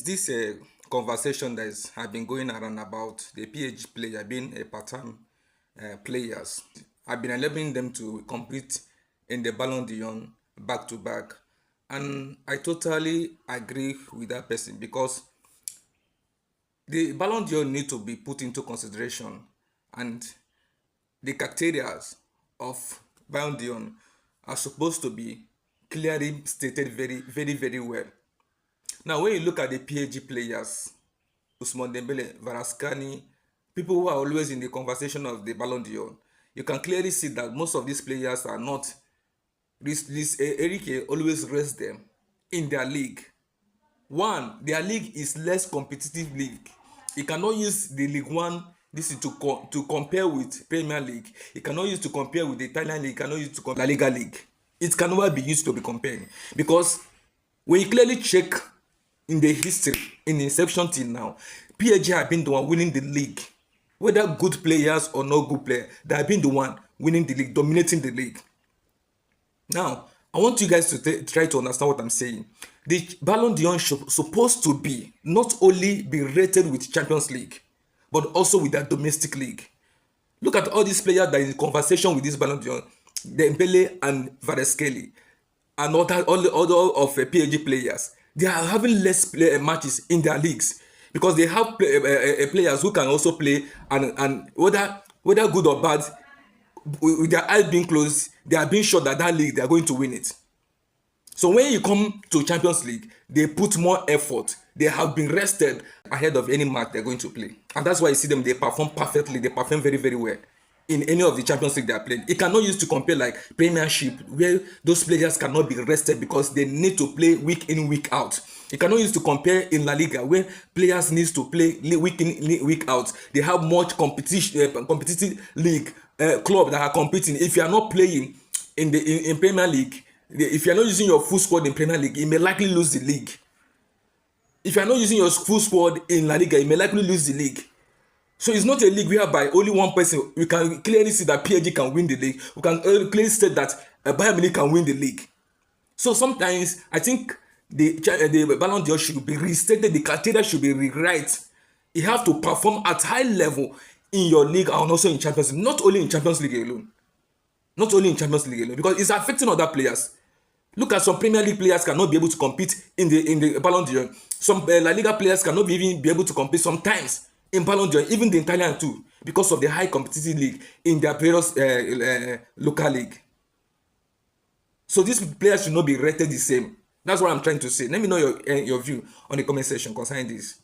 this conversation that have been going around about the PSG player being a part-time players. I've been enabling them to compete in the Ballon d'Or back to back, and I totally agree with that person because the Ballon d'Or need to be put into consideration, and the criteria of Ballon d'Or are supposed to be clearly stated very well. Now, when you look at the PSG players, Ousmane Dembele, Varascani, people who are always in the conversation of the Ballon d'Or, you can clearly see that most of these players are not. This Enrique always rests them in their league. One, their league is less competitive league. You cannot use the League One this is to compare with Premier League. You cannot use to compare with the Italian league. You cannot use to compare La Liga league. It can never be used to be compared because when you clearly check in the history, in the inception till now, PSG have been the one winning the league. Whether good players or not good players, they have been the one winning the league, dominating the league. Now, I want you guys to try to understand what I'm saying. The Ballon d'Or supposed to be not only be rated with Champions League, but also with that domestic league. Look at all these players that are in conversation with this Ballon d'Or, Dembele and Varascani, and all the other of PSG players. They are having less matches in their leagues because they have players who can also play, and whether good or bad, with their eyes being closed, they are being sure that league they are going to win it. So when you come to Champions League, they put more effort. They have been rested ahead of any match they're going to play. And that's why you see them, they perform perfectly. They perform very well in any of the Champions League they are playing. It cannot use to compare like Premiership, where those players cannot be rested because they need to play week in, week out. You cannot use to compare in La Liga, where players need to play week in, week out. They have much competitive league club that are competing. If you are not playing in Premier League, if you are not using your full squad in Premier League, you may likely lose the league. If you are not using your full squad in La Liga, you may likely lose the league. So it's not a league whereby only one person. We can clearly see that PSG can win the league. We can clearly say that Bayern Munich can win the league. So sometimes I think the Ballon d'Or should be restated. The criteria should be rewrite. You have to perform at high level in your league and also in Champions League. Not only in Champions League alone. Not only in Champions League alone, because it's affecting other players. Look at some Premier League players cannot be able to compete in the Ballon d'Or. Some La Liga players cannot even be able to compete sometimes in Ballon d'Or, even the Italian too, because of the high competitive league in their previous local league. So these players should not be rated the same. That's what I'm trying to say. Let me know your view on the comment section concerning this.